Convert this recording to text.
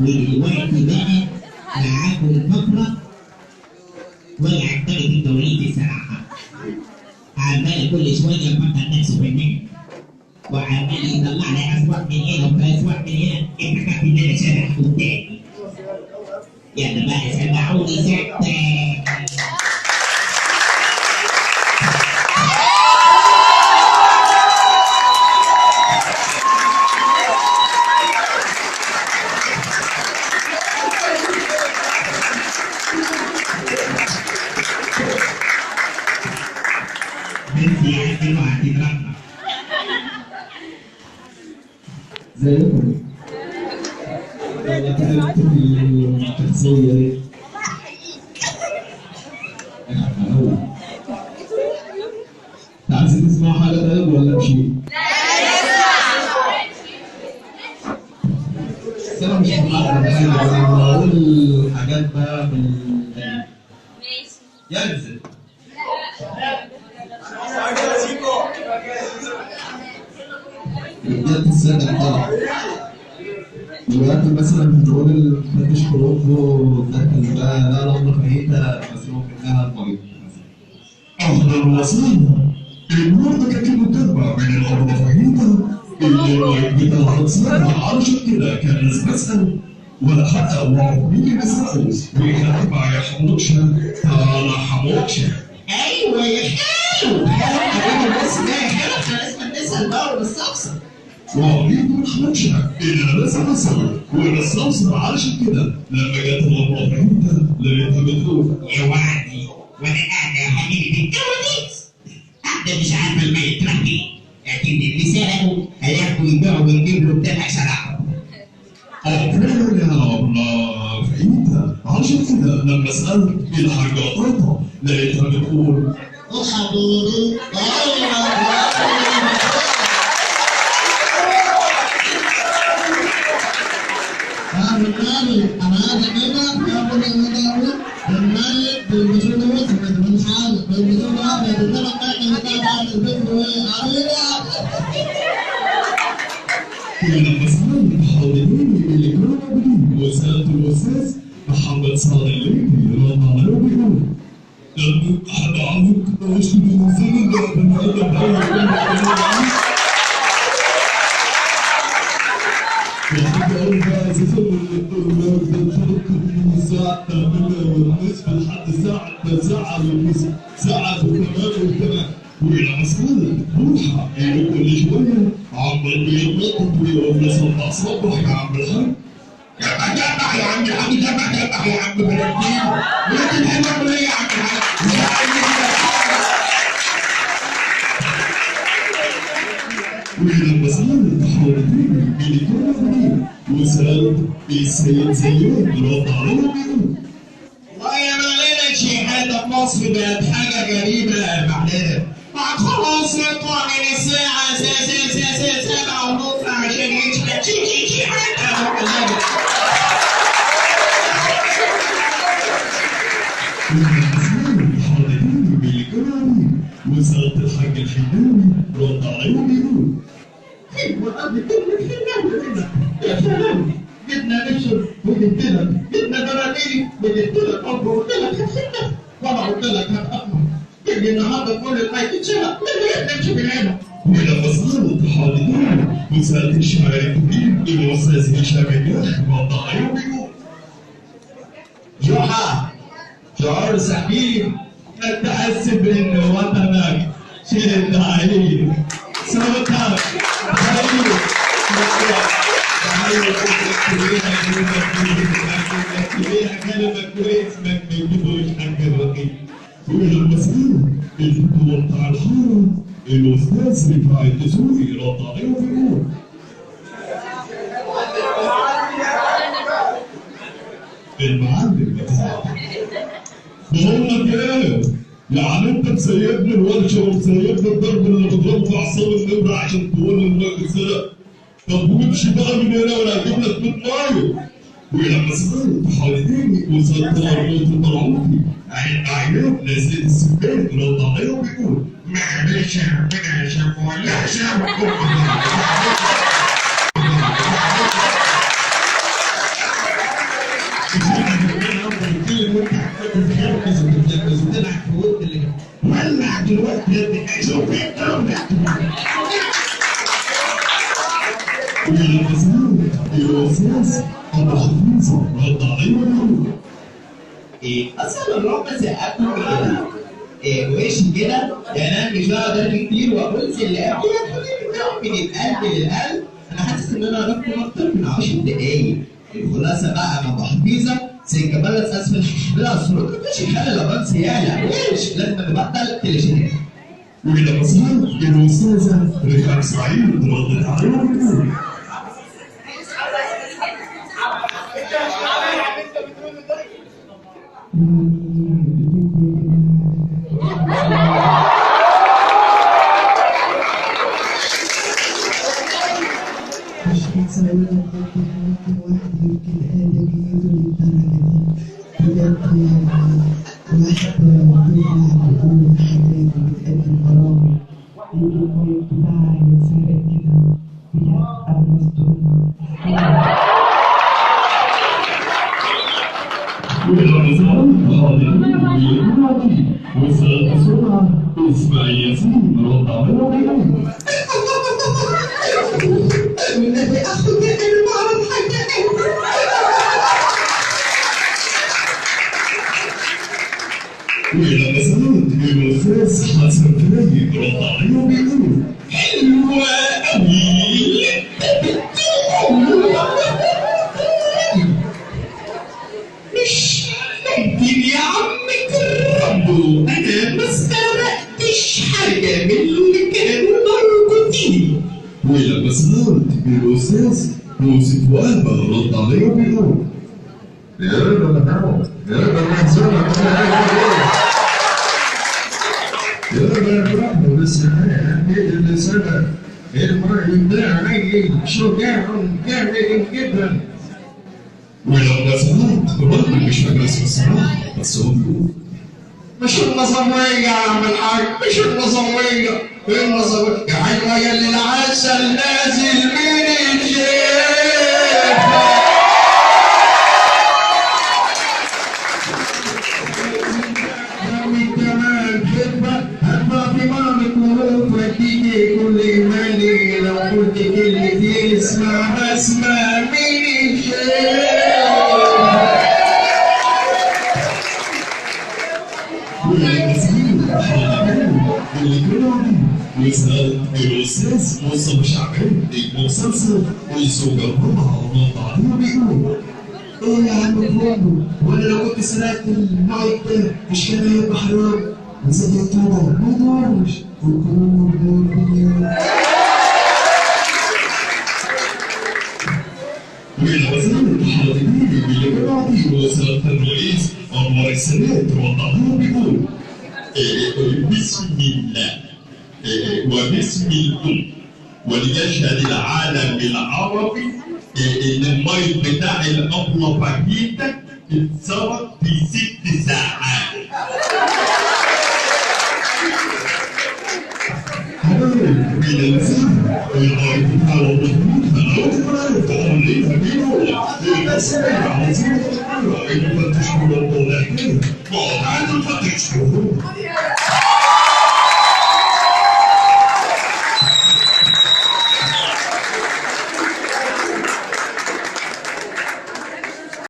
ودلوقتي بقى معاكم فقرة ولا عجباني في التوريد الصراحة. عمال كل شوية يفكر نفسه في النت وعمال يطلع لي أصوات من هنا وأصوات من هنا، افتكرت إن أنا شبح قدامي. يلا بقى سمعوني ستة. بنتي عندي وعندي رحمة. زيكم والله تعبت من الشخصية دي. عايزين تسمعوا حاجة طيب ولا امشي؟ بس أنا مش هحضر حاجة، أنا بقول حاجات بقى ينزل. رجالة السادة طبعا. دلوقتي مثلا بنقول الفتش خروجه دخل بقى لا لمبة فايتة مسروق منها المريض. أهلا وسهلا. النهارده كانت متابعة من الأرض فايتة اللي بتاع الصلاة علشان كده كان الناس بسأل ولا حتى الله مين بيسأل ويكتب يا حموكشة أنا حموكشة. أيوه يا حلو حلو الناس ده يا حلو، احنا لازم نسأل بقى ونستفسر. وعليكم حموكشة اللي لازم أسأل ونستفسر علشان كده لما جت الأرض فايتة لقيتها بتقول يا وعدي وأنا قاعدة يا حبيبي في الكواليس قاعدة مش عارفة الميت راح فين، لكن اللي سرقوا هياخدوا يبيعوا ويجيب له بتاع شرعه. فعلا يا الله فايتة عشان كده لما سألت الحاجة طاطا لقيتها بتقول وحبيبي ولما سألت حاضرين اللي كانوا موجودين وسألت الأستاذ محمد صالح الليثي رد عليه وبيقول لأنه أحد عارفك مش بالإنسان ده بني آدم أول بقى أساسا من الساعة 8 ونصف لحد الساعة 9 ونصف ساعة وكمان وكمان. ولما سألت روحها إنه كل شوية عمال بيتنطط ويقول لي صبح صبح يا عم الحاج. جبح يا عم الحاج، جبح يا عم بلدين، ولكن الحلوة ليه يا عم الحاج؟ ولما سألت حوالين اللي كانوا موجودين وسألت السيد زياد رد عليه وبيقول والله يا معلنا شيخات في مصر بقت حاجة غريبة يا معلنا. خلاص يطلع من الساعة 7:30 عشان يشحت شيخات. حاضرين باللي كانوا موجودين وسألت الحاج الحناوي رد عليه وبيقول وقبل كلمة حناوي هنا يا سلام، جبنا نشر وجبت لك، جبنا براميل وجبت لك أمر وقلت لك هتحنا وأنا قلت لك هتأمر. تيجي النهارده كل البيت اتشرق لما نمشي من هنا. ولما سألت حاضرين وسألت الشاعر الكبير الأستاذ هشام الجاح رد عليه وبيقول جحا شعور سحيم أنت حسب إن وطنك شد عليك صوتك حلو كلمة كويس ما تجيبوش حق الرقيب. ولما سألت الفتوى بتاع الحارة الأستاذ رفاعي الدسوقي رد عليه وبيقول المعلم بتاعك بقول لك ايه؟ يعني انت مسيبني الورشه ومسيبني الضرب اللي بضربه في اعصاب النمر عشان تقول لي الراجل سرق؟ طب وامشي بقى من هنا ولا هجيب لك 100 ميه. ولما سألت حواليني وصلت لأرضية البرعوثي عينات نزلت السكان رد عليه وبيقول معلش يا ربنا عشان مولعش الأستاذ أبو حفيظة رد عليه ويقول اصلا الرعب سقفني كده وإيش كده يعني انا مش بقعد ارمي كتير واقول اللي قبل من القلب للقلب. انا حاسس ان انا رحت اكتر من 10 دقايق. الخلاصه بقى انا ابو حفيظه سنكبلت اسفل بلا صوت مش خلي لابانس يعلى ليش لازم نبطل تليفونات. وإلى مسار الأستاذة رفعت إسماعيل ردت عليه ويقول وسألت بسرعة إسماعيل ياسين رد عليه ويقول والنبي اخويا انا ما اعرف حاجه. وإلى مسار الأستاذ حسن فلاحي رد عليه ويقول حلوه قوي مش ممكن يا عم جربوا انا ما استغرقتش حاجه من اللي كانوا موجودين. وإلى مسار الأستاذ يوسف وهبة رد عليه ويقول يا رب انا حاول يا رب انا محزون يا رب انا فرحنا بس اللي سبب المرء ده علي شجاع جامد جدا. وإلى مسار الراجل مش فاكر اسمه الصراحة بس هو بيقول مش النظامية يا عم الحاج مش النظامية النظامية يا حلوة يا اللي العسل نازل من الجيب. من جمال حبة هبقى في مامك وروح وديكي كل إيماني لو قلت كلمتين اسمع اسمع من الجيب. وسأل الأستاذ مصطفى شعبان المسلسل والزوجة الرابعة رد عليه وبيقول ايه يا عم فوضو وانا لو كنت سرقت المايك ده مش كان هيبقى حرام؟ نسيت الطبع ما يدورش وكله بدور وإلى مسار الحاضرين بالإماراتي وسأل الرئيس أنور السادات رد عليه وبيقول بسم الله وباسم الأم وليشهد العالم العربي إن المايك بتاع الأبلة فهيدة اتسرق في 6 ساعات. من الزمن المايك بتاع الأبلة فهيدة فعليها بيقول الأسئلة عظيمة المفتش من الطالعين وعاد الفتش